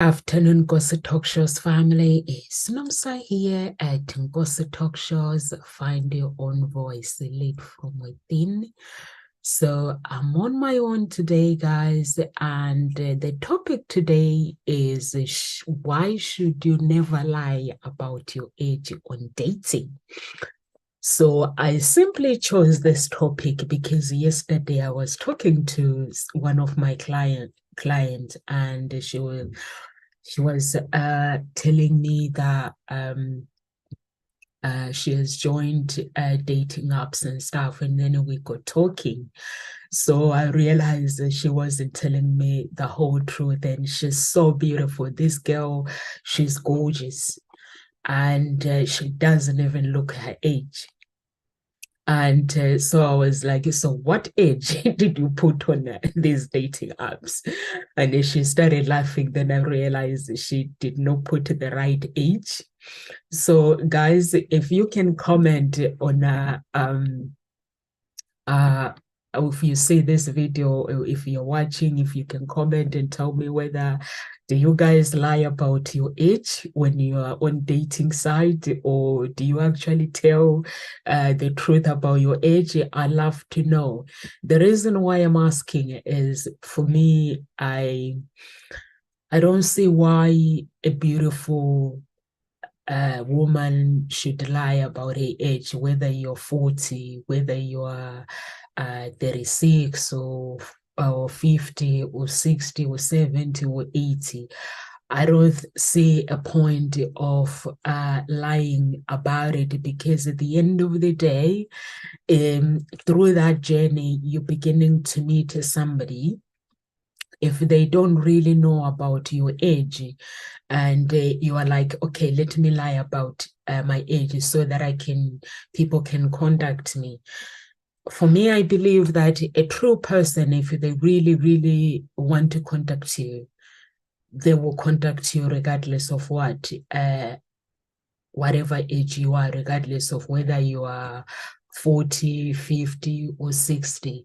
Afternoon Gossip Talk Shows family, it's Nomsa here at Gossip Talk Shows. Find your own voice, lead from within. So I'm on my own today, guys, and the topic today is why should you never lie about your age on dating? So I simply chose this topic because yesterday I was talking to one of my clients, and she was telling me that she has joined dating apps and stuff, and then we got talking. So I realized that she wasn't telling me the whole truth, and she's so beautiful. This girl, she's gorgeous, and she doesn't even look her age. And so I was like, so what age did you put on these dating apps? And then she started laughing. Then I realized she did not put the right age. So guys, if you can comment on uh if you see this video, if you're watching, if you can comment and tell me whether do you guys lie about your age when you are on dating site, or do you actually tell the truth about your age? I love to know. The reason why I'm asking is, for me, I don't see why a beautiful woman should lie about her age, whether you're 40, whether you are 36 or 50 or 60 or 70 or 80. I don't see a point of lying about it, because at the end of the day, through that journey, you're beginning to meet somebody. If they don't really know about your age, and you are like, okay, let me lie about my age so that people can contact me. For me, I believe that a true person, if they really, really want to contact you, they will contact you regardless of whatever age you are, regardless of whether you are 40, 50, or 60.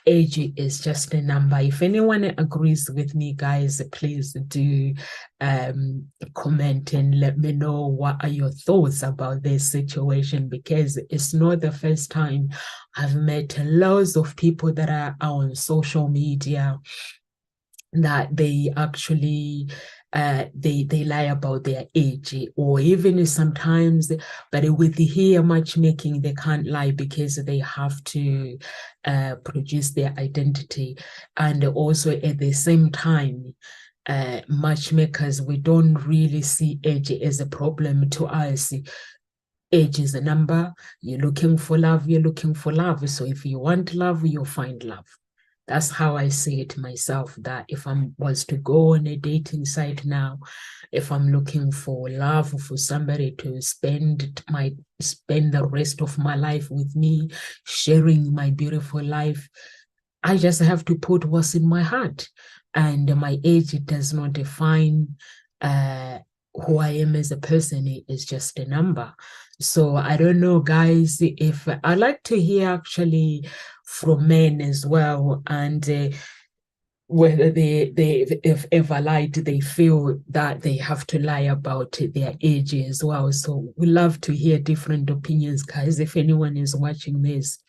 Age is just a number. If anyone agrees with me, guys, please do comment and let me know what are your thoughts about this situation, because it's not the first time. I've met loads of people that are on social media that they actually they lie about their age, or even sometimes, but with the here matchmaking, they can't lie because they have to produce their identity. And also at the same time, matchmakers, we don't really see age as a problem to us. Age is a number. You're looking for love, you're looking for love. So if you want love, you'll find love. That's how I see it myself, that if I was to go on a dating site now, if I'm looking for love, for somebody to spend the rest of my life with me, sharing my beautiful life, I just have to put what's in my heart. And my age, it does not define who I am as a person. It is just a number. So I don't know, guys, if I like to hear actually from men as well, and whether if ever lied, they feel that they have to lie about their age as well. So we love to hear different opinions, guys. If anyone is watching this,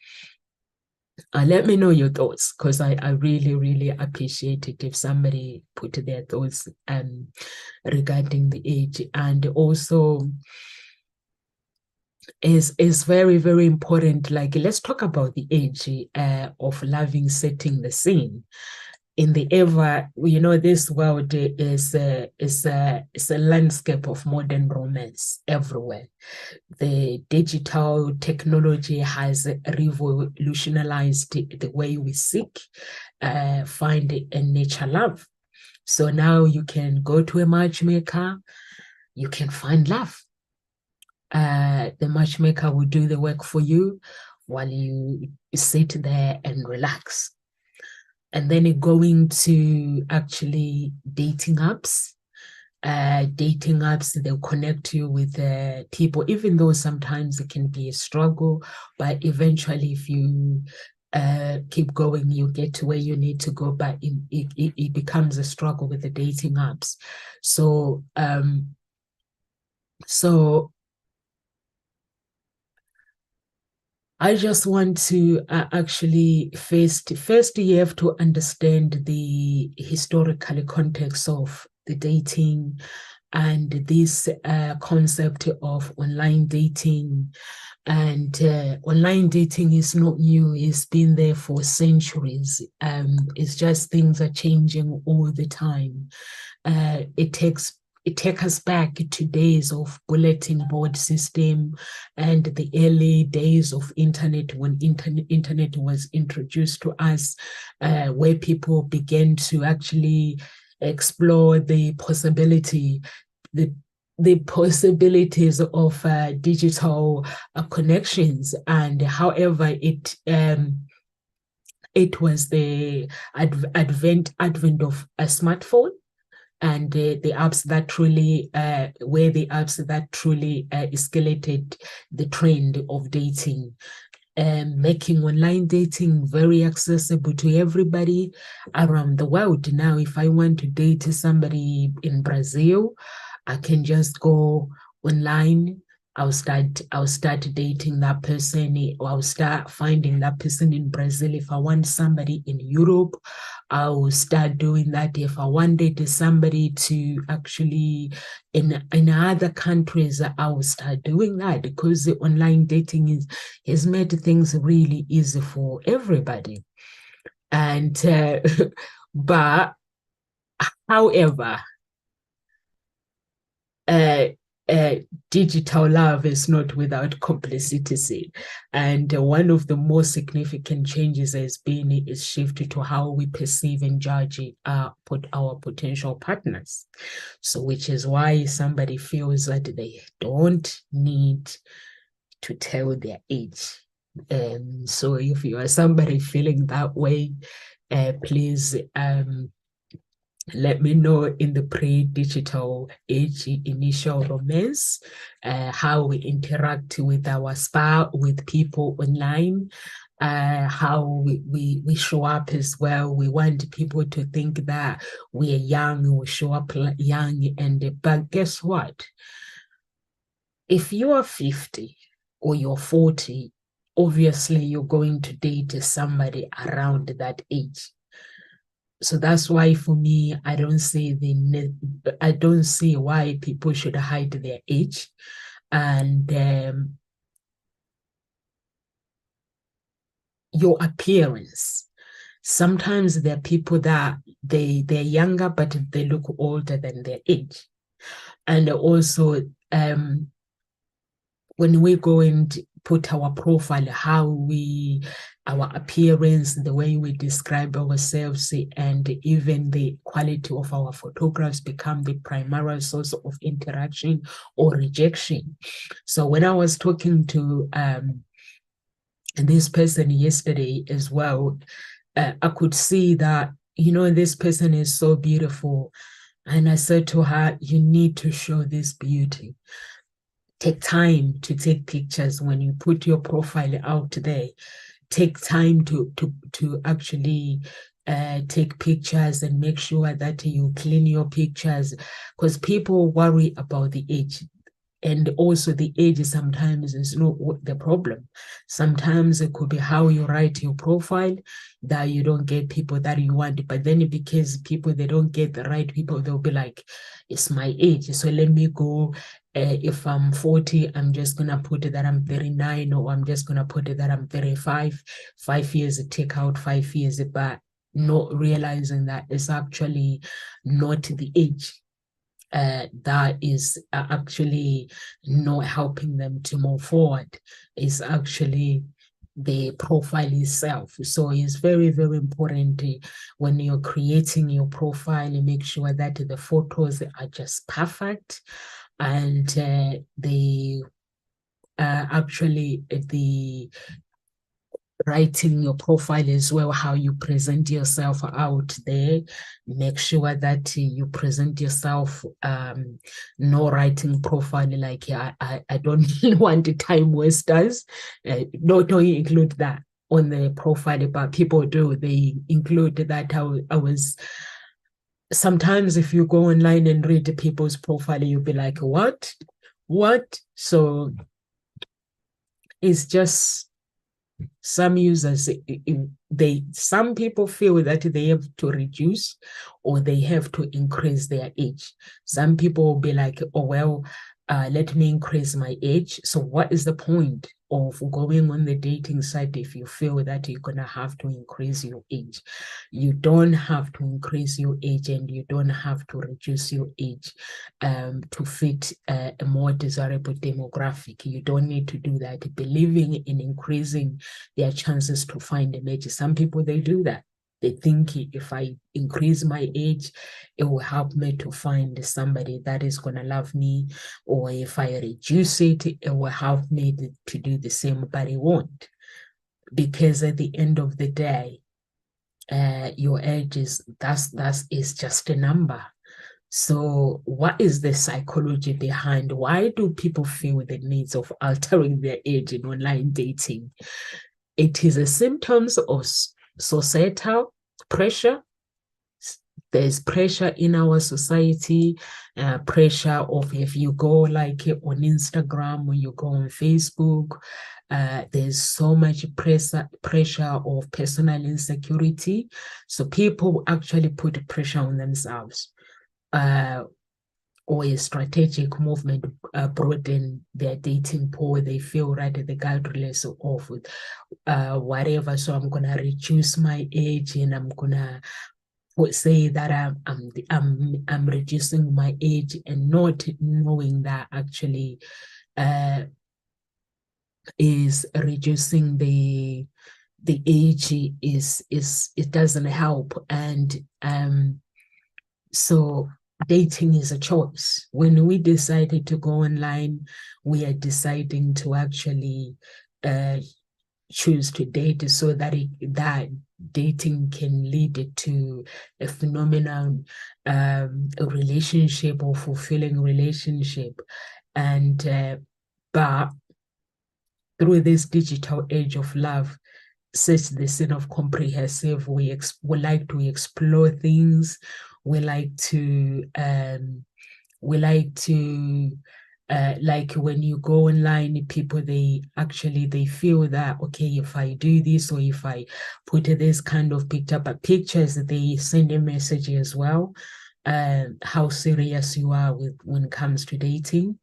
let me know your thoughts, because I really, really appreciate it if somebody put their thoughts regarding the age. And also, is very, very important. Like, let's talk about the age of loving, setting the scene. In the ever, this world is a landscape of modern romance everywhere. The digital technology has revolutionized the way we seek, find, and nature love. So now you can go to a matchmaker, you can find love. The matchmaker will do the work for you while you sit there and relax. And then going to actually dating apps. Dating apps, they'll connect you with people, even though sometimes it can be a struggle, but eventually if you keep going, you get to where you need to go, but it becomes a struggle with the dating apps. So I just want to actually first you have to understand the historical context of the dating and this concept of online dating. And online dating is not new, it's been there for centuries. It's just things are changing all the time. It takes us back to days of bulletin board system and the early days of internet, when internet was introduced to us, where people began to actually explore the possibilities of digital connections. And however, it was the advent of a smartphone and the apps that truly escalated the trend of dating, making online dating very accessible to everybody around the world. Now, if I want to date somebody in Brazil, I can just go online. I'll start dating that person, or I'll start finding that person in Brazil. If I want somebody in Europe, I will start doing that. If I wanted somebody to actually in other countries, I will start doing that, because the online dating has made things really easy for everybody. And but however, digital love is not without complicity. And one of the most significant changes has been a shift to how we perceive and judge our potential partners. So, which is why somebody feels that they don't need to tell their age. So if you are somebody feeling that way, please let me know in the pre-digital age, initial romance, how we interact with with people online, how we show up as well. We want people to think that we are young, we show up young, but guess what? If you are 50 or you're 40, obviously you're going to date somebody around that age. So that's why, for me, I don't see why people should hide their age. And your appearance. Sometimes there are people that they're younger, but they look older than their age. And also, when we go and put our profile, our appearance, the way we describe ourselves, and even the quality of our photographs become the primary source of interaction or rejection. So when I was talking to this person yesterday as well, I could see that, this person is so beautiful. And I said to her, you need to show this beauty. Take time to take pictures when you put your profile out there. Take time to actually take pictures and make sure that you clean your pictures, because people worry about the age. And also the age sometimes is not the problem. Sometimes it could be how you write your profile that you don't get people that you want. But then because people, they don't get the right people, they'll be like, it's my age, so let me go. If I'm 40, I'm just going to put that I'm 39, or I'm just going to put that I'm 35. 5 years, take out 5 years, but not realizing that it's actually not the age that is actually not helping them to move forward. Is actually the profile itself. So it's very, very important when you're creating your profile, you make sure that the photos are just perfect, and actually the writing your profile as well, how you present yourself out there. Make sure that you present yourself, no writing profile like, I don't want time wasters. Don't include that. on the profile, but people do, they include that I was, sometimes if you go online and read the people's profile, you'll be like, what? So it's just some users, some people feel that they have to reduce or they have to increase their age. Some people will be like, oh, well, let me increase my age. So what is the point of going on the dating site if you feel that you're going to have to increase your age? You don't have to increase your age, and you don't have to reduce your age to fit a more desirable demographic. You don't need to do that. Believing in increasing their chances to find a match. Some people, they do that. They think if I increase my age, it will help me to find somebody that is going to love me. Or if I reduce it, it will help me to do the same, but it won't. Because at the end of the day, your age is just a number. So what is the psychology behind why do people feel the needs of altering their age in online dating? It is a symptoms of societal pressure. There's pressure in our society, pressure of if you go like on Instagram or you go on Facebook, there's so much pressure of personal insecurity. So people actually put pressure on themselves. Or a strategic movement broaden their dating pool. They feel right, regardless of whatever. So I'm gonna reduce my age, and I'm gonna say that I'm reducing my age, and not knowing that actually is reducing the age is it doesn't help. And so dating is a choice. When we decided to go online, we are deciding to actually choose to date so that that dating can lead to a phenomenal a relationship or fulfilling relationship. And but through this digital age of love, such the sin of comprehensive, we like to explore things. We like to like when you go online, people, they feel that, okay, if I do this or if I put this kind of picture, but pictures, they send a message as well, how serious you are with when it comes to dating.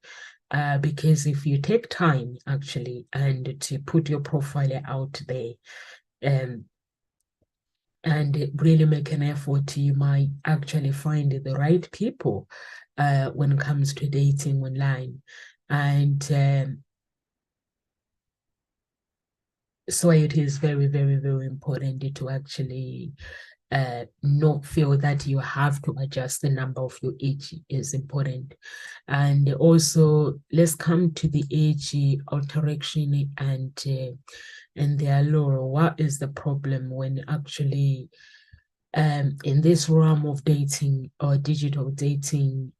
Because if you take time actually and to put your profile out there, and really make an effort, you might actually find the right people when it comes to dating online. And so it is very, very, very important to actually not feel that you have to adjust the number of your age is important. And also, let's come to the age alteration and the allure. What is the problem when actually in this realm of dating or digital dating,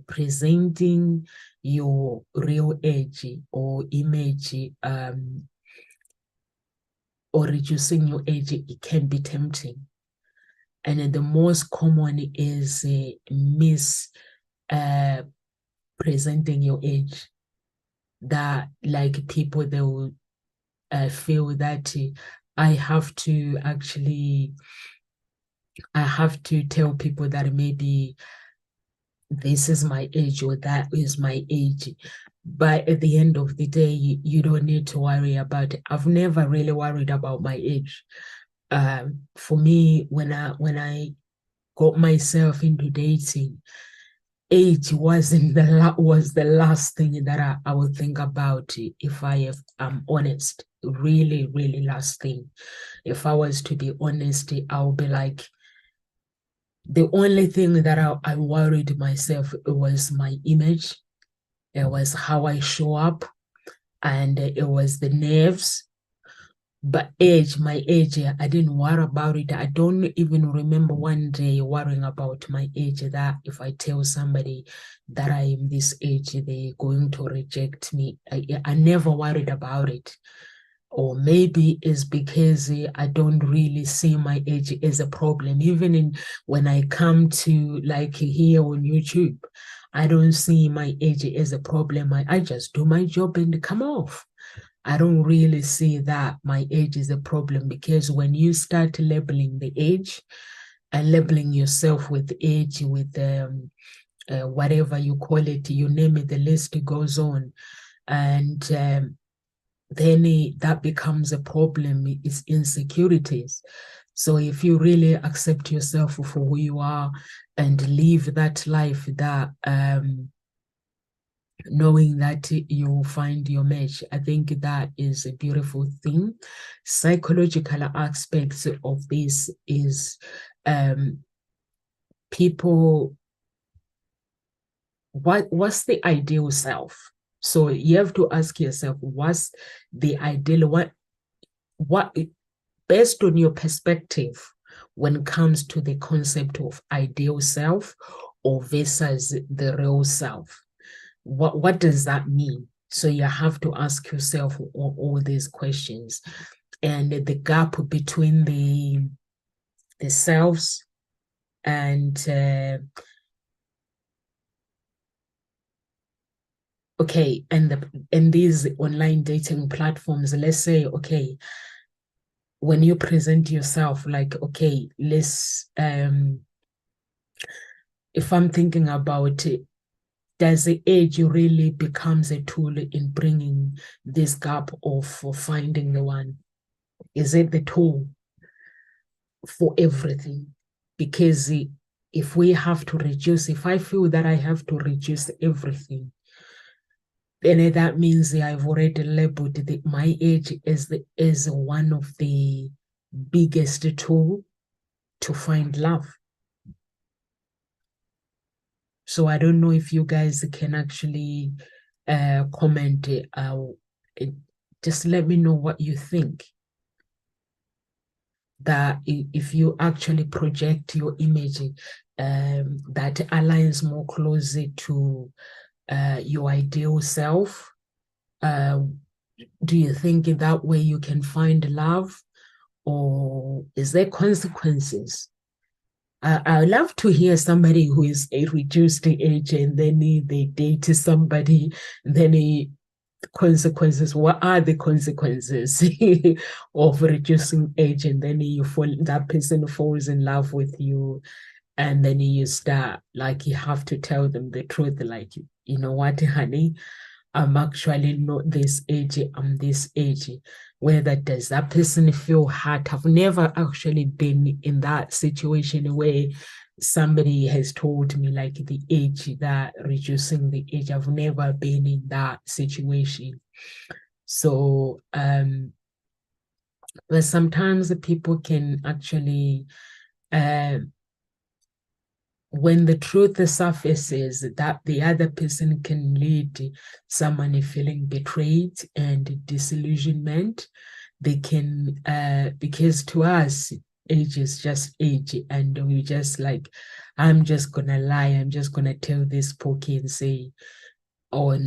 presenting your real age or image or reducing your age, it can be tempting. And then the most common is presenting your age. That like people, they will feel that I have to tell people that maybe this is my age or that is my age. But at the end of the day, you don't need to worry about it. I've never really worried about my age. For me, when I got myself into dating, age was the last thing that I would think about, if I'm honest. Really, really last thing. If I was to be honest, I would be like, the only thing that I worried myself, it was my image. It was how I show up, and it was the nerves. But my age, I didn't worry about it. I don't even remember one day worrying about my age, that if I tell somebody that I am this age, they're going to reject me. I never worried about it. or maybe it's because I don't really see my age as a problem. Even when I come to like here on YouTube, I don't see my age as a problem. I just do my job and come off. I don't really see that my age is a problem, because when you start labeling the age and labeling yourself with age, with whatever you call it, you name it, the list goes on. And then that becomes a problem. It's insecurities. So if you really accept yourself for who you are and live that life, that knowing that you find your match, I think that is a beautiful thing. Psychological aspects of this is people, what's the ideal self? So you have to ask yourself, what's the ideal, what based on your perspective when it comes to the concept of ideal self or versus the real self? What does that mean? So you have to ask yourself all these questions, and the gap between the selves and okay, and these online dating platforms, let's say, okay, when you present yourself, like, okay, let's if I'm thinking about it, does the age really becomes a tool in bringing this gap of finding the one? Is it the tool for everything? Because if we have to reduce, if I feel that I have to reduce everything, then that means I've already labeled my age as one of the biggest tool to find love. So I don't know if you guys can actually comment. Just let me know what you think. That if you actually project your image that aligns more closely to your ideal self, do you think in that way you can find love, or is there consequences? I would love to hear somebody who is a reduced age and then they date somebody, then consequences. What are the consequences of reducing age, and then that person falls in love with you, and then you start, like, you have to tell them the truth, like, you know what, honey, I'm actually not this age, I'm this age. Whether does that person feel hurt? I've never actually been in that situation where somebody has told me like the age, that reducing the age. I've never been in that situation. So but sometimes the people can actually when the truth surfaces, that the other person can lead someone feeling betrayed and disillusionment. They can, because to us, age is just age, and we just like, I'm just gonna lie, I'm just gonna tell this pokey and say, oh,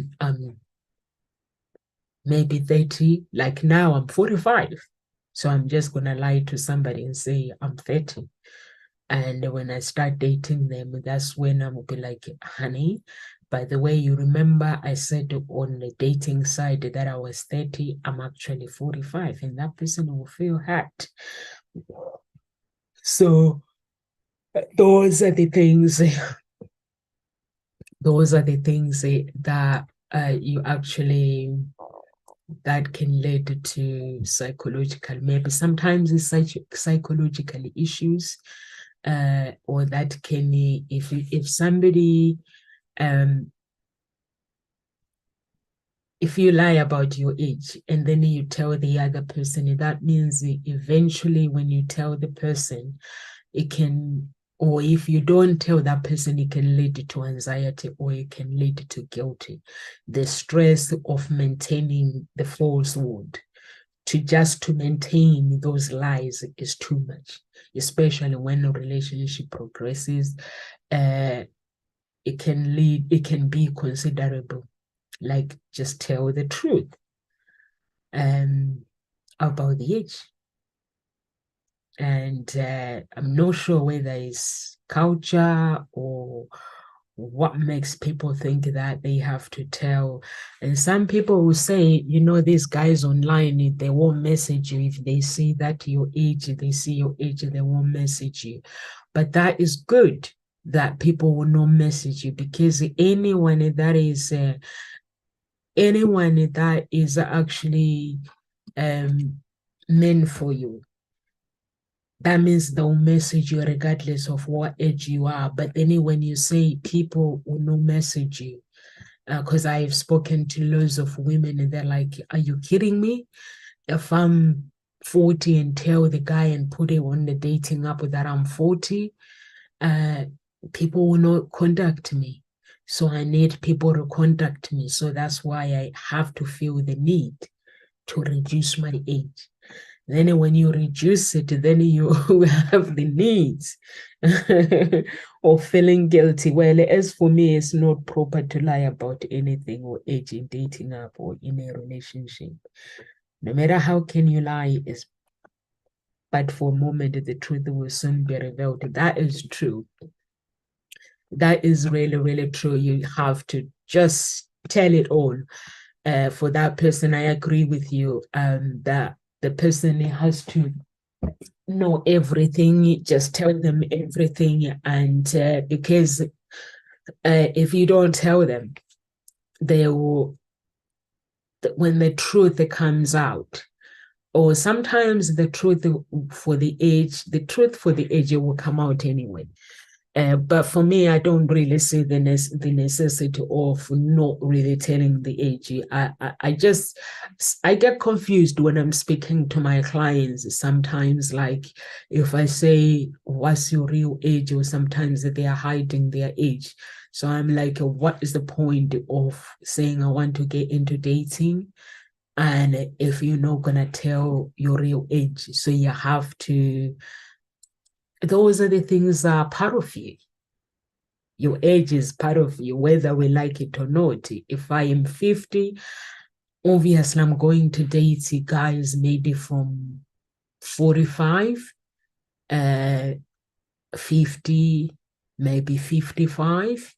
maybe 30, like now I'm 45. So I'm just gonna lie to somebody and say I'm 30. And when I start dating them, that's when I'm be like, honey, by the way, you remember I said on the dating side that I was 30, I'm actually 45, and that person will feel hurt. So those are the things, that you actually, that can lead to psychological, maybe sometimes it's psychological issues, or that can, if somebody, if you lie about your age and then you tell the other person, that means eventually when you tell the person, it can, or if you don't tell that person, it can lead to anxiety, or it can lead to guilt. The stress of maintaining the falsehood, to maintain those lies, is too much, especially when a relationship progresses. It can be considerable. Like, just tell the truth. about the age. And I'm not sure whether it's culture or what makes people think that they have to tell. And some people will say, you know, these guys online, they won't message you. If they see that your age, they see your age, they won't message you. But that is good that people will not message you, because anyone that is actually meant for you, that means they'll message you regardless of what age you are. But then when you say people will not message you, because I've spoken to loads of women and they're like, are you kidding me? If I'm 40 and tell the guy and put it on the dating app that I'm 40, people will not contact me. So I need people to contact me. So that's why I have to feel the need to reduce my age. Then when you reduce it, then you have the needs of feeling guilty. Well, as for me, it's not proper to lie about anything or age in dating up or in a relationship. No matter how can you lie, is but for a moment the truth will soon be revealed. That is true. That is really, really true. You have to just tell it all. For that person, I agree with you that the person has to know everything, just tell them everything. And because if you don't tell them, they will, when the truth comes out, or sometimes the truth for the age will come out anyway. But for me, I don't really see the necessity of not really telling the age. I get confused when I'm speaking to my clients sometimes, like if I say, what's your real age? Or sometimes they are hiding their age. So I'm like, what is the point of saying I want to get into dating? And if you're not going to tell your real age, so you have to, those are the things that are part of you. Your age is part of you, whether we like it or not. If I am 50, obviously I'm going to date guys maybe from 45, 50, maybe 55.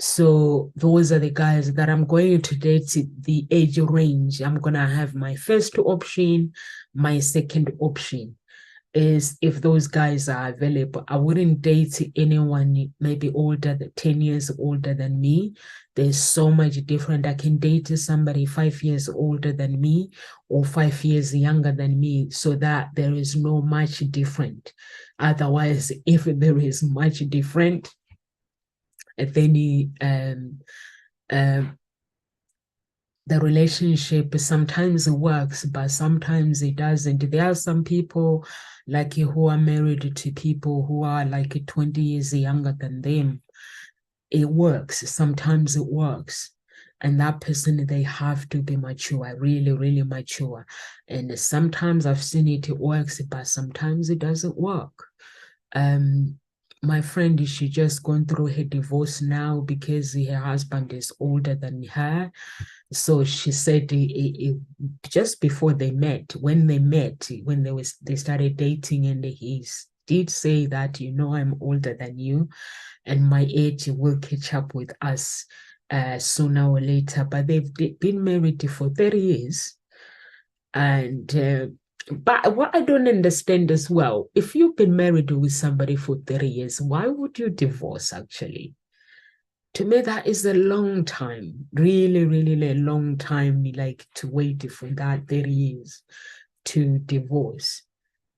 So those are the guys that I'm going to date, the age range. I'm going to have my first option, my second option. Is if those guys are available. I wouldn't date anyone maybe older than 10 years older than me. There's so much different. I can date somebody 5 years older than me or 5 years younger than me, so that there is no much different. Otherwise, if there is much different, then the relationship sometimes works, but sometimes it doesn't. There are some people like who are married to people who are like 20 years younger than them. It works. Sometimes it works. And that person, they have to be mature, really, really mature. And sometimes I've seen it works, but sometimes it doesn't work. My friend, she just gone through her divorce now because her husband is older than her. So she said just before they met, when they started dating, and he did say that, you know, I'm older than you and my age will catch up with us sooner or later. But they've been married for 30 years. And but what I don't understand as well, if you've been married with somebody for 30 years, why would you divorce actually? To me, that is a long time, really, really a long time, like to wait for that 30 years to divorce.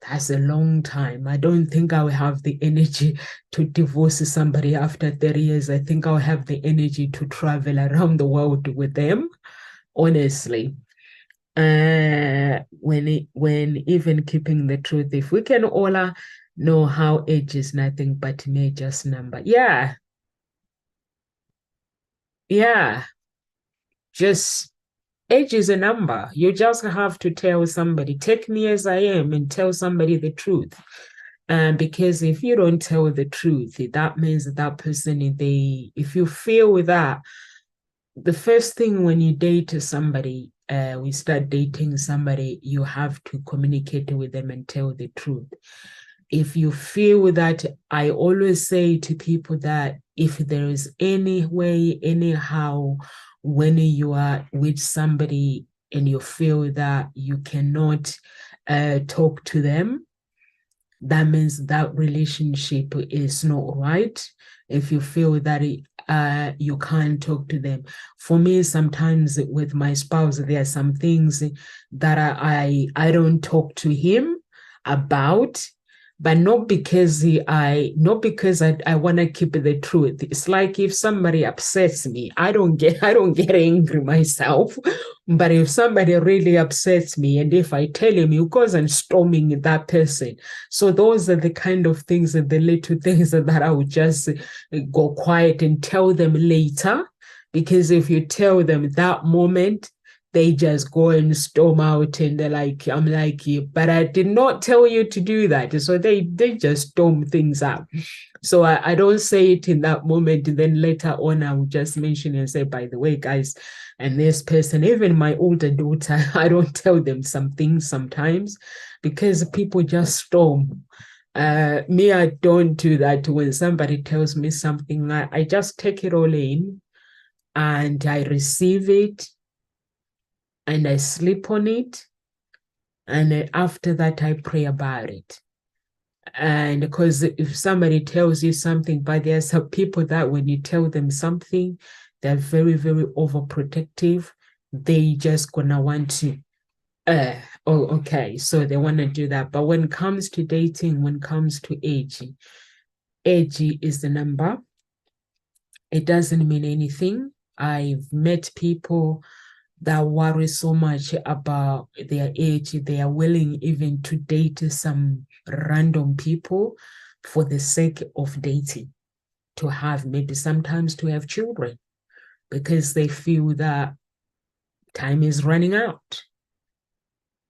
That's a long time. I don't think I will have the energy to divorce somebody after 30 years. I think I'll have the energy to travel around the world with them, honestly. When even keeping the truth, if we can all know how age is nothing but mere just number. Yeah, yeah. Just age is a number. You just have to tell somebody, take me as I am, and tell somebody the truth. Because if you don't tell the truth, that means that person, if you feel with that, the first thing when you date somebody, we start dating somebody, you have to communicate with them and tell the truth. If you feel that, I always say to people that if there is any way, anyhow, when you are with somebody and you feel that you cannot talk to them, that means that relationship is not right. If you feel that you can't talk to them. For me, sometimes with my spouse, there are some things that I don't talk to him about, but not because I want to keep the truth. It's like if somebody upsets me, I don't get angry myself. But if somebody really upsets me, and if I tell him, he goes and storming that person. So those are the kind of things, the little things that I would just go quiet and tell them later. Because if you tell them that moment, they just go and storm out, and they're like, I'm like, but I did not tell you to do that. So they just storm things up. So I don't say it in that moment. And then later on, I will just mention and say, by the way, guys, and this person, even my older daughter, I don't tell them some things sometimes because people just storm. Me, I don't do that. When somebody tells me something, I just take it all in and I receive it and I sleep on it. And after that, I pray about it. And because if somebody tells you something, but there are some people that when you tell them something, they're very, very overprotective. They just gonna want to, oh, okay, so they want to do that. But when it comes to dating, when it comes to age is the number. It doesn't mean anything. I've met people that worry so much about their age, they are willing even to date some random people for the sake of dating, to have maybe sometimes to have children, because they feel that time is running out.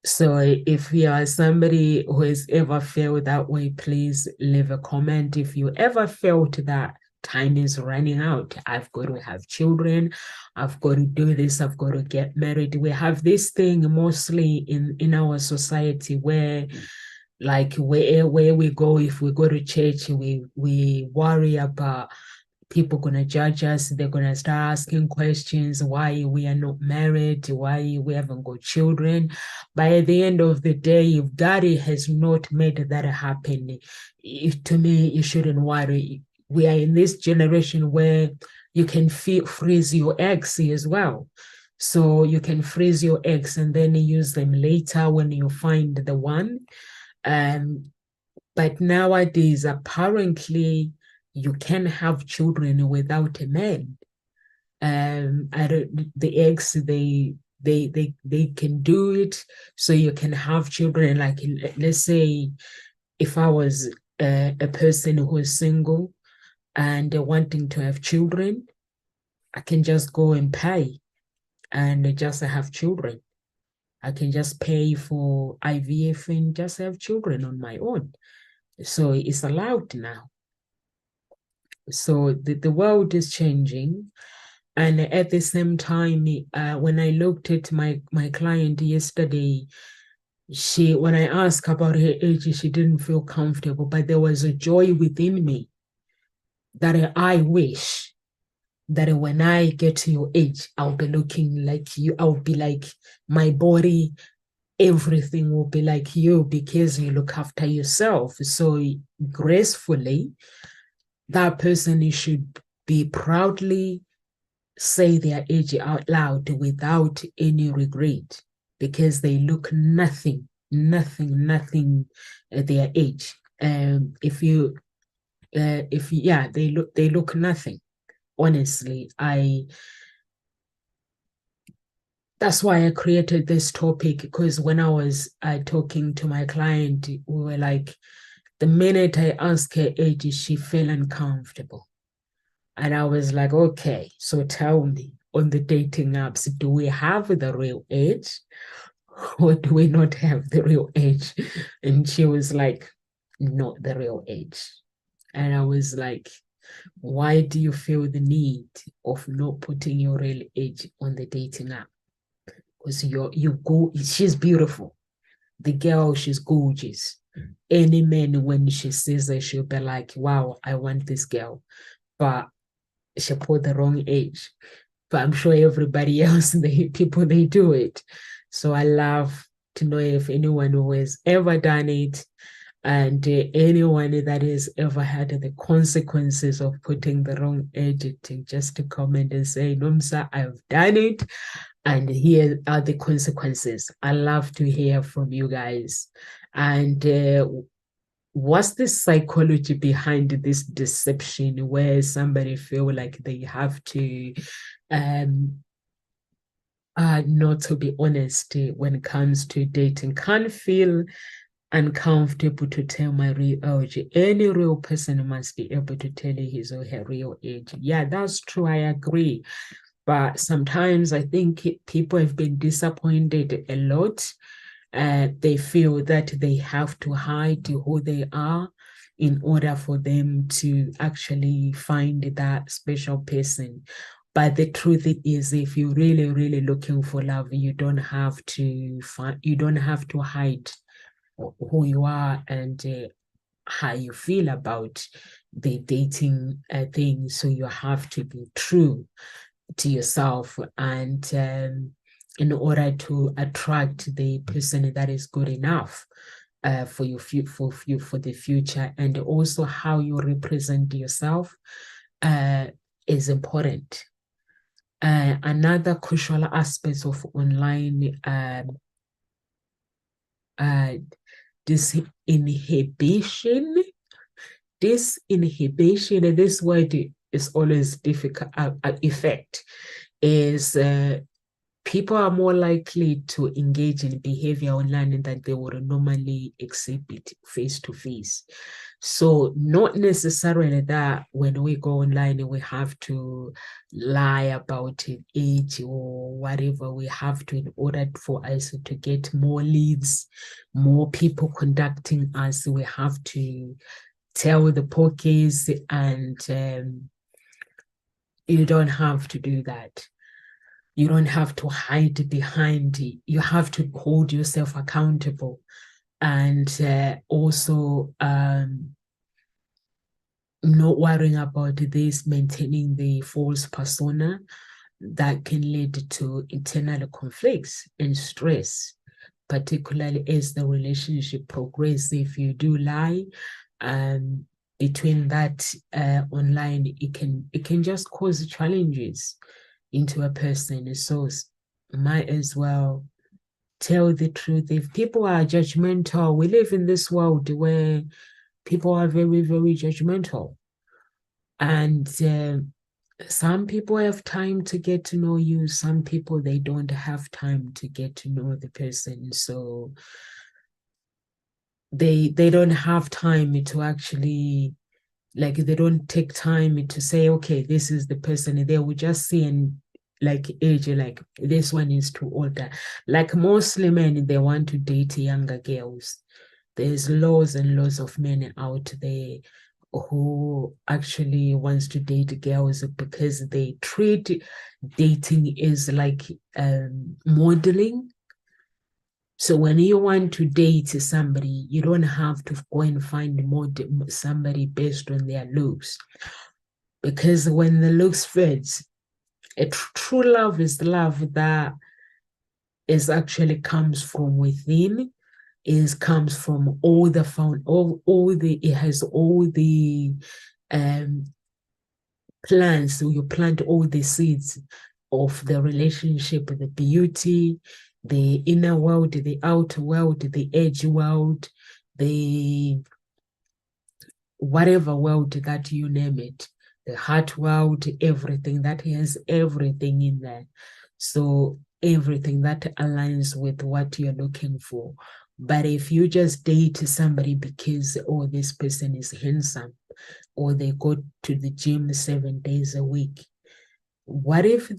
So if you are somebody who has ever felt that way, please leave a comment. If you ever felt that time is running out, I've got to have children, I've got to do this, I've got to get married. We have this thing mostly in our society where like where we go, if we go to church, we worry about people gonna judge us. They're gonna start asking questions why we are not married, why we haven't got children. But at the end of the day, if God has not made that happen, to me, you shouldn't worry. We are in this generation where you can freeze your eggs as well. So you can freeze your eggs and then use them later when you find the one. But nowadays, apparently, you can have children without a man. I don't. The eggs they can do it, so you can have children. Like let's say, if I was a person who is single and wanting to have children, I can just go and pay and just have children. I can just pay for IVF and just have children on my own. So it's allowed now. So the world is changing. And at the same time, when I looked at my client yesterday, when I asked about her age, she didn't feel comfortable, but there was a joy within me that I wish that when I get to your age, I'll be looking like you. I'll be like my body, everything will be like you because you look after yourself. So gracefully, that person should be proudly say their age out loud without any regret, because they look nothing their age. They look nothing. Honestly, that's why I created this topic, because when I was talking to my client, we were like, the minute I asked her age, she felt uncomfortable. And I was like, okay, so tell me, on the dating apps, do we have the real age or do we not have the real age? And she was like, not the real age. And I was like, why do you feel the need of not putting your real age on the dating app? because she's beautiful. The girl, she's gorgeous. Any man, when she sees her, she'll be like, wow, I want this girl. But she put the wrong age. But I'm sure everybody else, they do it. So I love to know if anyone who has ever done it, and anyone that has ever had the consequences of putting the wrong adjective, just to comment and say, Nomsa, I've done it, and here are the consequences. I love to hear from you guys. And what's the psychology behind this deception where somebody feel like they have to not to be honest when it comes to dating, can't feel uncomfortable to tell my real age. Any real person must be able to tell you his or her real age. Yeah, that's true. I agree. But sometimes I think people have been disappointed a lot. They feel that they have to hide who they are in order for them to actually find that special person. But the truth is, if you're really, really looking for love, you don't have to hide who you are and how you feel about the dating thing. So you have to be true to yourself, and in order to attract the person that is good enough for for the future, and also how you represent yourself is important. Another crucial aspect of online uh, disinhibition. Disinhibition, this word is always difficult. Effect is people are more likely to engage in behavior online than they would normally exhibit face to face. So, not necessarily that when we go online, we have to lie about age or whatever. We have to, in order for us to get more leads, more people contacting us, we have to tell the pokies, and you don't have to do that. You don't have to hide behind it. You have to hold yourself accountable, and also not worrying about this, maintaining the false persona that can lead to internal conflicts and stress, particularly as the relationship progresses. If you do lie, um, between that online, it can just cause challenges into a person. So might as well tell the truth. If people are judgmental, we live in this world where people are very, very judgmental. And some people have time to get to know you. Some people, they don't have time to get to know the person. So they don't have time to actually, like, they don't take time to say, okay, this is the person. They will just see and like age, like this one is too older. Like mostly men, they want to date younger girls. There's loads and loads of men out there who actually wants to date girls because they treat dating as like modeling. So when you want to date somebody, you don't have to go and find somebody based on their looks, because when the looks fades, a true love is the love that is actually comes from within, is comes from all the all the, it has all the um plants. So you plant all the seeds of the relationship, the beauty, the inner world, the outer world, the edge world, the whatever world that you name it, the heart world, everything that has everything in there. So everything that aligns with what you're looking for. But if you just date somebody because, oh, this person is handsome, or they go to the gym 7 days a week, what if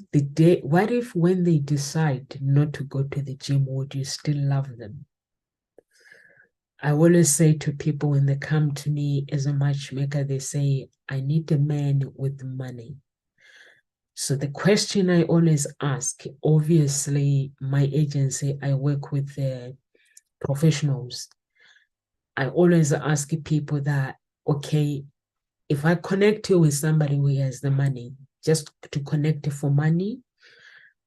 when they decide not to go to the gym, would you still love them? I always say to people when they come to me as a matchmaker, they say, I need a man with money. So the question I always ask, obviously, my agency, I work with professionals. I always ask people that, okay, if I connect you with somebody who has the money, just to connect for money,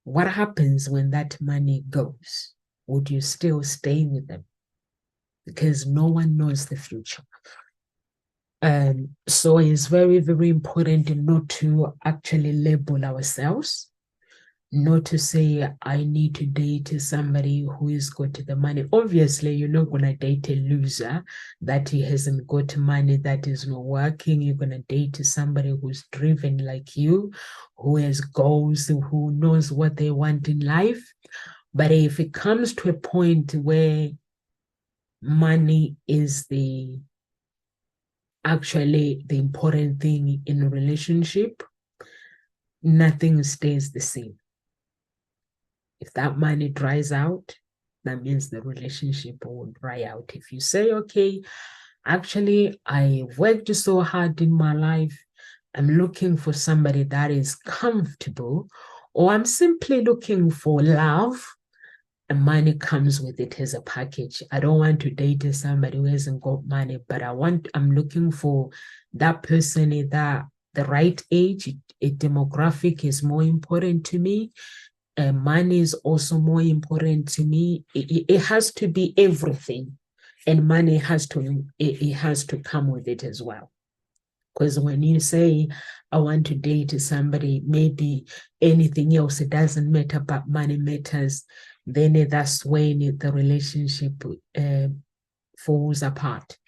what happens when that money goes? Would you still stay with them? Because no one knows the future. So it's very, very important not to actually label ourselves, not to say, I need to date somebody who is got the money. Obviously, you're not going to date a loser that he hasn't got money, that is not working. You're going to date somebody who's driven like you, who has goals, who knows what they want in life. But if it comes to a point where money is actually the important thing in a relationship, nothing stays the same. If that money dries out, that means the relationship will dry out. If you say, okay, actually, I worked so hard in my life, I'm looking for somebody that is comfortable, or I'm simply looking for love, and money comes with it as a package. I don't want to date somebody who hasn't got money, but I'm looking for that person at the right age. A demographic is more important to me. Money is also more important to me. It has to be everything, and money it has to come with it as well. Because when you say, I want to date somebody, maybe anything else, it doesn't matter, but money matters, then that's when the relationship falls apart.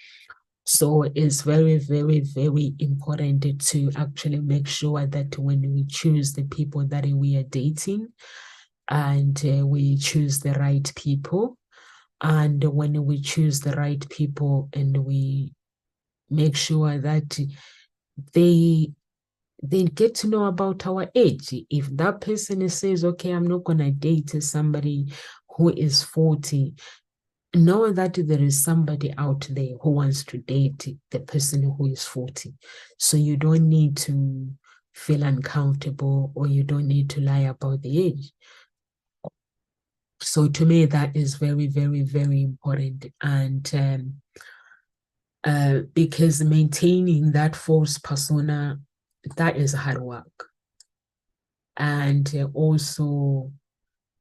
So it's very, very, very important to actually make sure that when we choose the people that we are dating, and we choose the right people. And when we choose the right people and we make sure that they they get to know about our age. If that person says, okay, I'm not going to date somebody who is 40, know that there is somebody out there who wants to date the person who is 40. So you don't need to feel uncomfortable, or you don't need to lie about the age. So to me, that is very, very, very important. And because maintaining that false persona, that is hard work. And also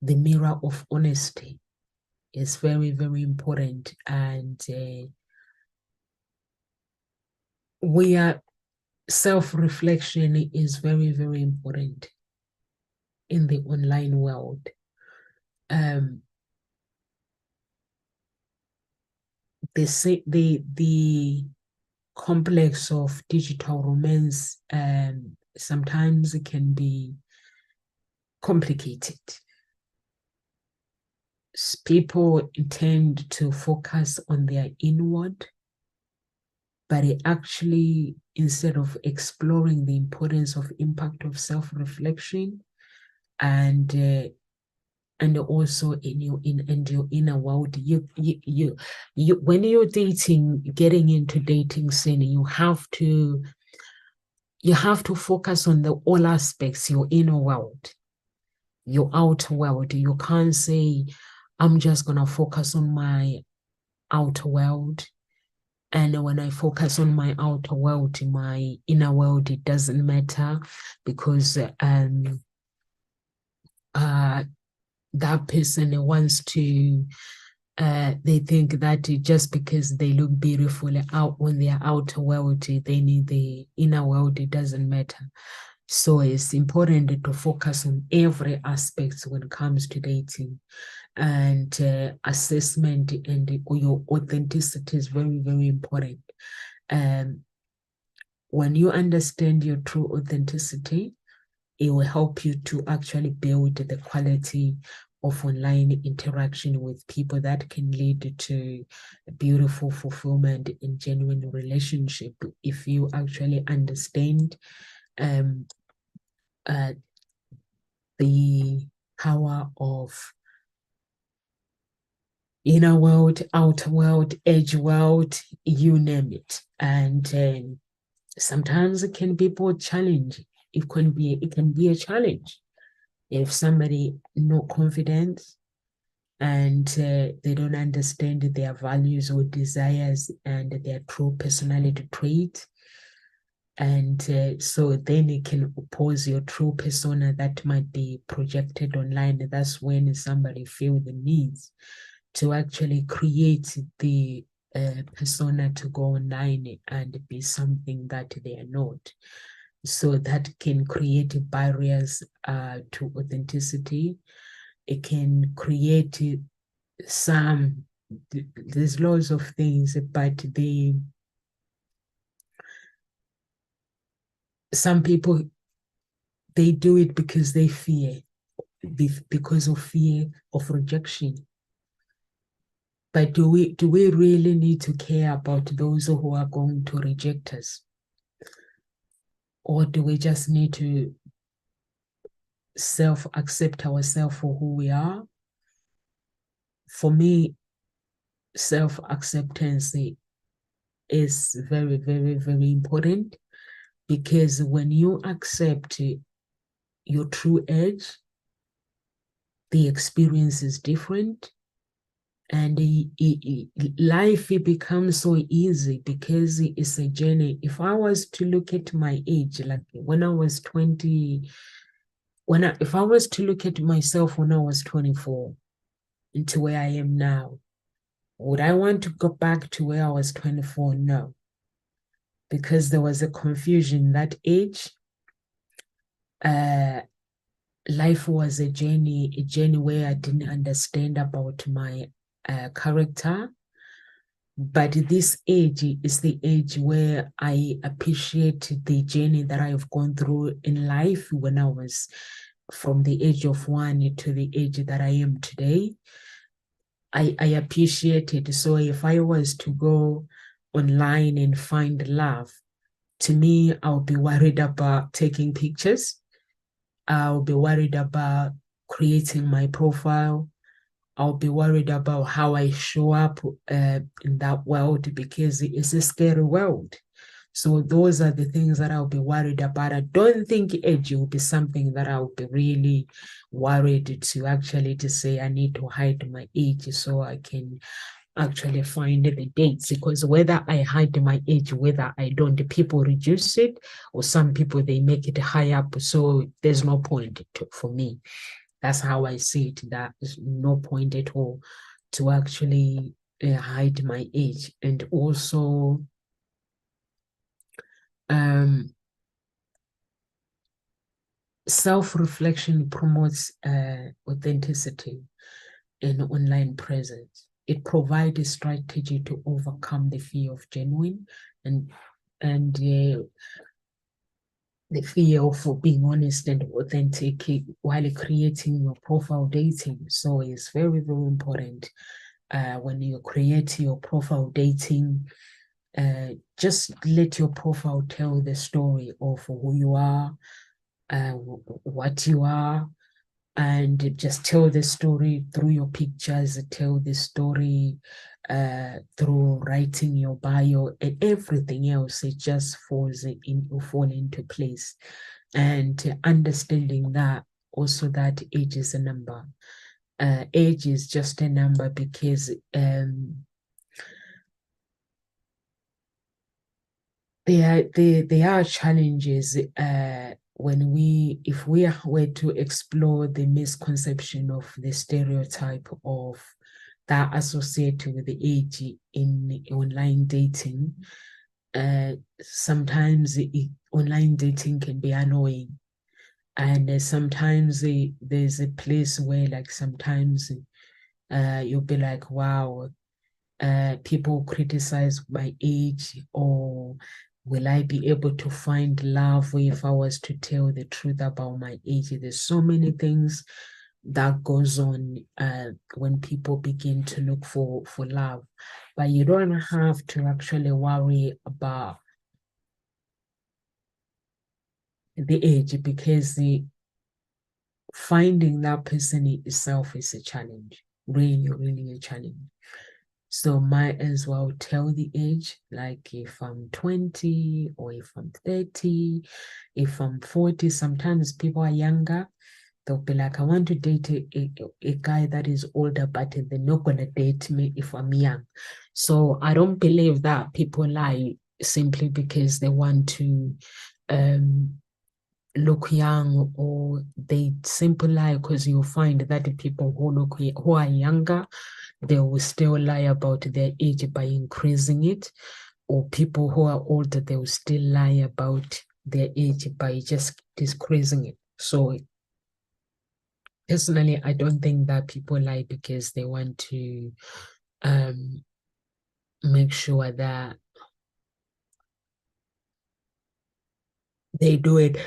the mirror of honesty is very, very important. And we are self-reflection is very, very important in the online world. The complex of digital romance sometimes it can be complicated. People tend to focus on their inward, but it actually, instead of exploring the importance of impact of self-reflection and also in your inner world, you when you're dating, getting into dating scene, you have to focus on all aspects, your inner world, your outer world. You can't say, I'm just going to focus on my outer world. And when I focus on my outer world, my inner world, it doesn't matter, because that person wants to, they think that just because they look beautiful out on their outer world, they need the inner world, it doesn't matter. So it's important to focus on every aspect when it comes to dating. And assessment and your authenticity is very, very important. When you understand your true authenticity, it will help you to actually build the quality of online interaction with people that can lead to a beautiful fulfillment in genuine relationship. If you actually understand the power of inner world, outer world, edge world, you name it. And sometimes it can be both challenging. it can be a challenge. If somebody no confidence and they don't understand their values or desires and their true personality trait, and so then it can oppose your true persona that might be projected online. That's when somebody feel the needs to actually create the persona to go online and be something that they are not. So that can create barriers to authenticity. It can create some, there's lots of things, but some people, they do it because they fear, because of fear of rejection. But do we really need to care about those who are going to reject us? Or do we just need to self-accept ourselves for who we are? For me, self-acceptance is very, very, very important, because when you accept your true edge, the experience is different, and life, it becomes so easy because it's a journey. If I was to look at my age, like when I was 20, if I was to look at myself when I was 24 into where I am now, would I want to go back to where I was 24? No, because there was a confusion that age. Life was a journey where I didn't understand about my character. But this age is the age where I appreciate the journey that I've gone through in life when I was from the age of 1 to the age that I am today. I appreciate it. So if I was to go online and find love, to me, I'll be worried about taking pictures. I'll be worried about creating my profile. I'll be worried about how I show up in that world, because it's a scary world. So those are the things that I'll be worried about. I don't think age will be something that I'll be really worried to actually to say I need to hide my age so I can actually find the dates, because whether I hide my age, whether I don't, people reduce it, or some people they make it high up. So there's no point for me. That's how I see it. There's no point at all to actually hide my age. And also, self-reflection promotes authenticity in online presence. It provides a strategy to overcome the fear of genuine and the fear of being honest and authentic while creating your profile dating. So it's very, very important when you create your profile dating, just let your profile tell the story of who you are, what you are, and just tell the story through your pictures, tell the story through writing your bio, and everything else, it just fall into place. And understanding that also, that age is a number. Age is just a number, because there are challenges if we were to explore the misconception of the stereotype of that associated with the age in online dating. Sometimes online dating can be annoying, and sometimes there's a place where, like, sometimes you'll be like, wow, people criticize my age, or will I be able to find love if I was to tell the truth about my age? There's so many things that goes on when people begin to look for love, but you don't have to actually worry about the age, because finding that person itself is a challenge, really, really a challenge. So might as well tell the age, like if I'm 20 or if I'm 30, if I'm 40. Sometimes people are younger. They'll be like, I want to date a guy that is older, but they're not going to date me if I'm young. So I don't believe that people lie simply because they want to look young, or they simply lie because you'll find that the people who are younger, they will still lie about their age by increasing it, or people who are older, they will still lie about their age by just decreasing it. So personally, I don't think that people lie because they want to make sure that they do it.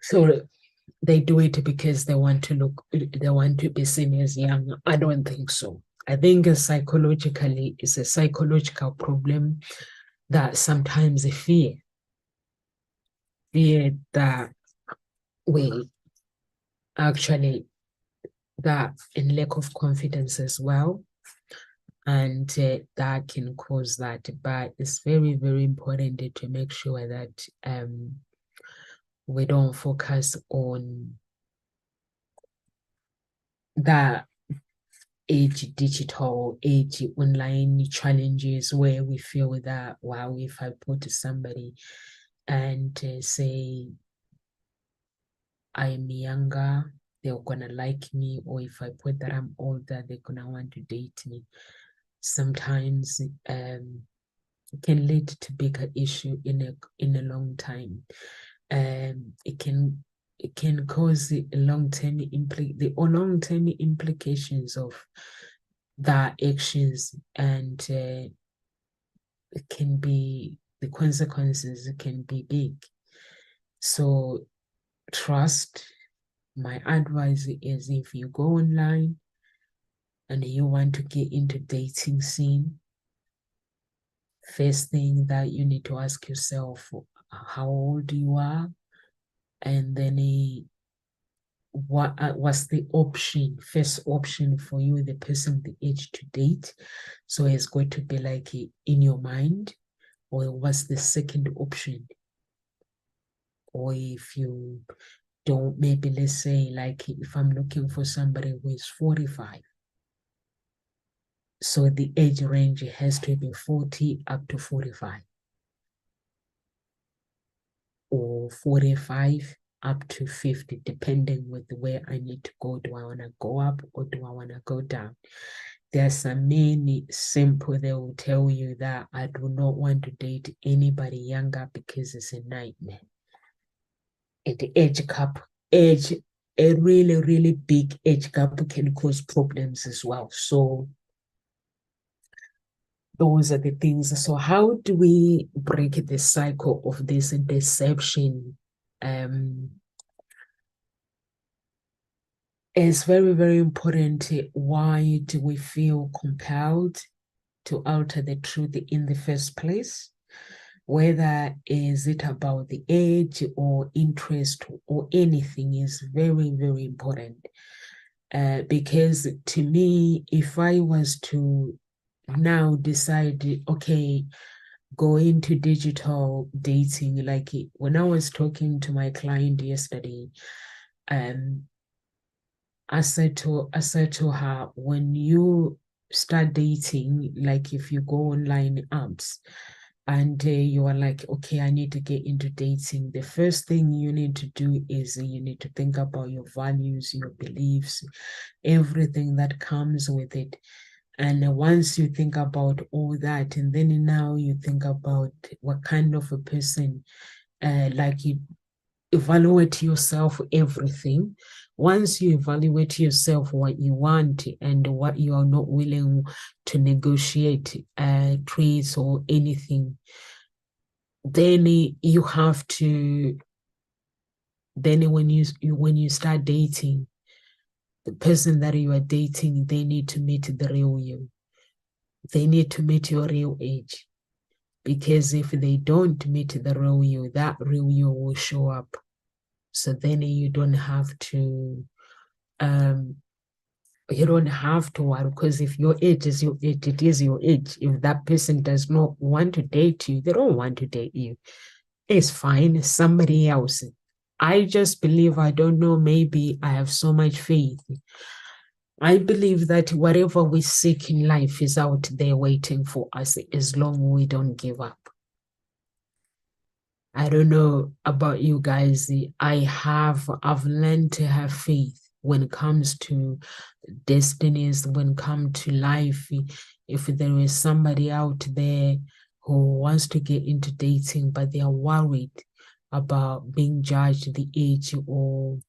So they do it because they want to they want to be seen as young. I don't think so. I think psychologically, it's a psychological problem that sometimes fear that we actually, that in lack of confidence as well, and that can cause that. But it's very, very important to make sure that we don't focus on that digital age online challenges where we feel that, wow, if I put somebody and say I'm younger, they're gonna like me, or if I put that I'm older, they're gonna want to date me. Sometimes it can lead to bigger issue in a long time. It can cause the long-term implications of the actions, and it can be, the consequences can be big. So trust. My advice is, if you go online and you want to get into dating scene, first thing that you need to ask yourself, how old you are, and then what's the first option for you, the person, the age to date. So it's going to be like in your mind, or what's the second option? Or if you don't, maybe let's say, like if I'm looking for somebody who is 45, so the age range has to be 40 up to 45, or 45 up to 50, depending with where I need to go. Do I want to go up or do I want to go down? There's a many simple, they will tell you that I do not want to date anybody younger because it's a nightmare. And the age, a really, really big age gap can cause problems as well. So those are the things. So how do we break the cycle of this deception? It's very, very important. Why do we feel compelled to alter the truth in the first place? Whether is it about the age or interest or anything, is very, very important. Because to me, if I was to now decide, okay, go into digital dating, like when I was talking to my client yesterday, I said to her, when you start dating, like if you go online apps and you are like, okay, I need to get into dating, the first thing you need to do is you need to think about your values, your beliefs, everything that comes with it. And once you think about all that, and then now you think about what kind of a person, like you evaluate yourself, everything. Once you evaluate yourself, what you want and what you are not willing to negotiate, traits or anything, then you have to, then when you start dating, the person that you are dating, they need to meet the real you. They need to meet your real age. Because if they don't meet the real you, that real you will show up. So then you don't have to You don't have to worry, because if your age is your age, it is your age. If that person does not want to date you, they don't want to date you. It's fine. Somebody else. I just believe, I don't know, maybe I have so much faith. I believe that whatever we seek in life is out there waiting for us as long as we don't give up. I don't know about you guys. I've learned to have faith when it comes to destinies, when it comes to life. If there is somebody out there who wants to get into dating, but they are worried about being judged the age, or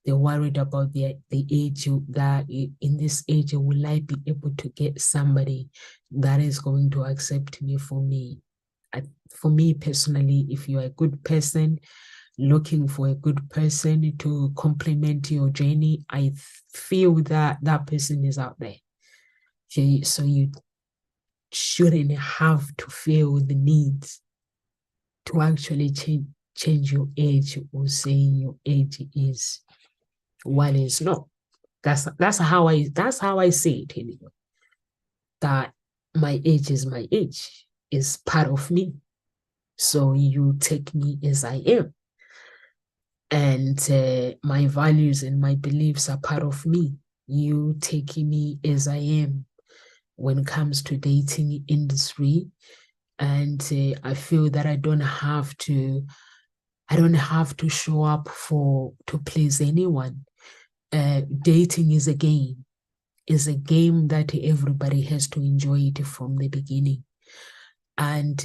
they're worried about the age, that in this age, will I be able to get somebody that is going to accept me for me? For me personally, if you're a good person, looking for a good person to complement your journey, I feel that that person is out there. So you shouldn't have to feel the need to actually change your age, or saying your age is what is not. That's how I see it anyway. That my age is my age, is part of me. So you take me as I am. And my values and my beliefs are part of me. You taking me as I am when it comes to dating industry. And I feel that I don't have to show up to please anyone. Dating is a game. Is a game that everybody has to enjoy it from the beginning. And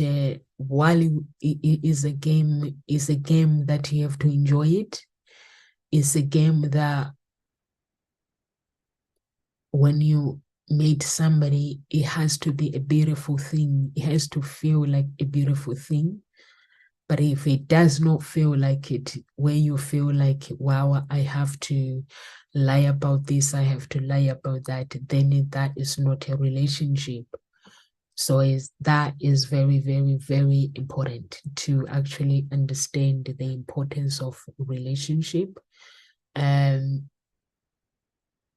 while it is a game that you have to enjoy it. It's a game that when you meet somebody, it has to be a beautiful thing. It has to feel like a beautiful thing. But if it does not feel like it, where you feel like, wow, I have to lie about this, I have to lie about that, then that is not a relationship. So that is very, very, very important to actually understand the importance of relationship. Um,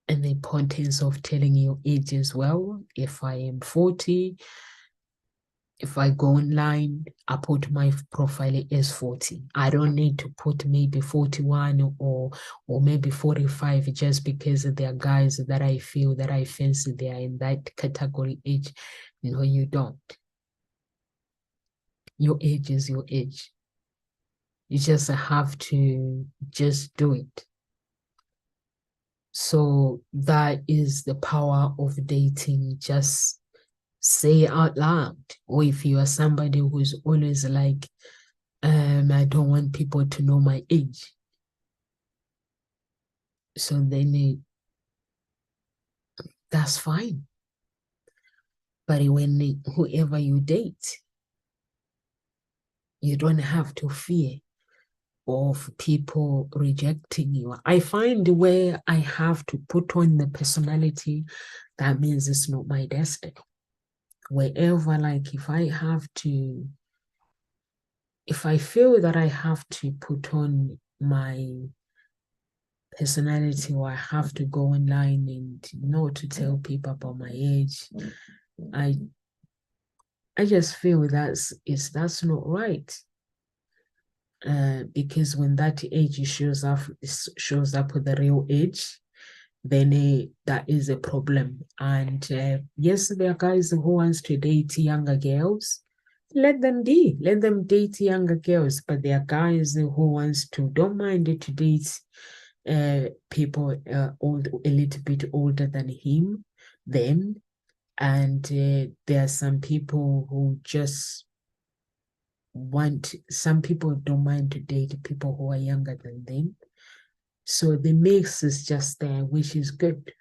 and the importance of telling your age as well. If I am 40, if I go online, I put my profile as 40. I don't need to put maybe 41 or maybe 45, just because there are guys that I feel that I fancy they are in that category age. No, you don't. Your age is your age. You just have to just do it. So that is the power of dating. Just say it out loud. Or if you are somebody who's always like, I don't want people to know my age. So then that's fine. But when whoever you date, you don't have to fear of people rejecting you. I find where I have to put on the personality, that means it's not my destiny. Wherever, like if I feel that I have to put on my personality, or I have to go online and to tell people about my age, I just feel that's not right. Because when that age shows up with the real age, then that is a problem. And yes, there are guys who wants to date younger girls. Let them date younger girls. But there are guys who don't mind to date people a little bit older than them. And there are some people who just some people don't mind to date people who are younger than them. So the mix is just there, which is good.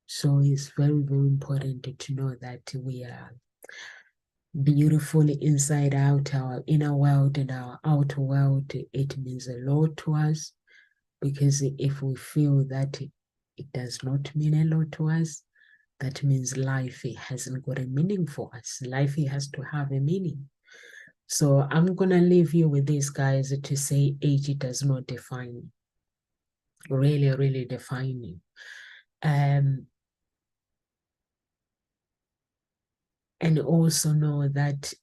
So it's very, very important to know that we are beautiful inside out. Our inner world and our outer world, it means a lot to us. Because if we feel that it does not mean a lot to us, that means life hasn't got a meaning for us. Life has to have a meaning. So I'm going to leave you with this, guys, to say age does not define you. really, really defining. And also know that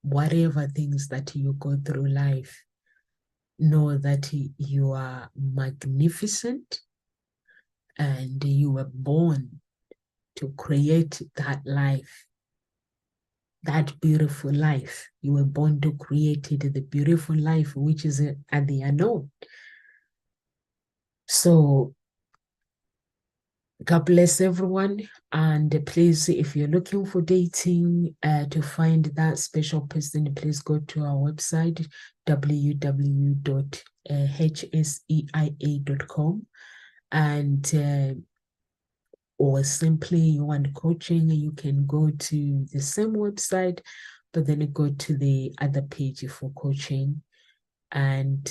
whatever things that you go through life, know that you are magnificent and you were born to create that life, that beautiful life. You were born to create it, the beautiful life, which is at the unknown. So God bless everyone. And please, if you're looking for dating to find that special person, please go to our website, www.hseia.com. And or simply you want coaching, you can go to the same website, but then you go to the other page for coaching. And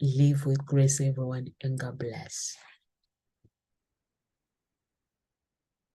live with grace, everyone, and God bless.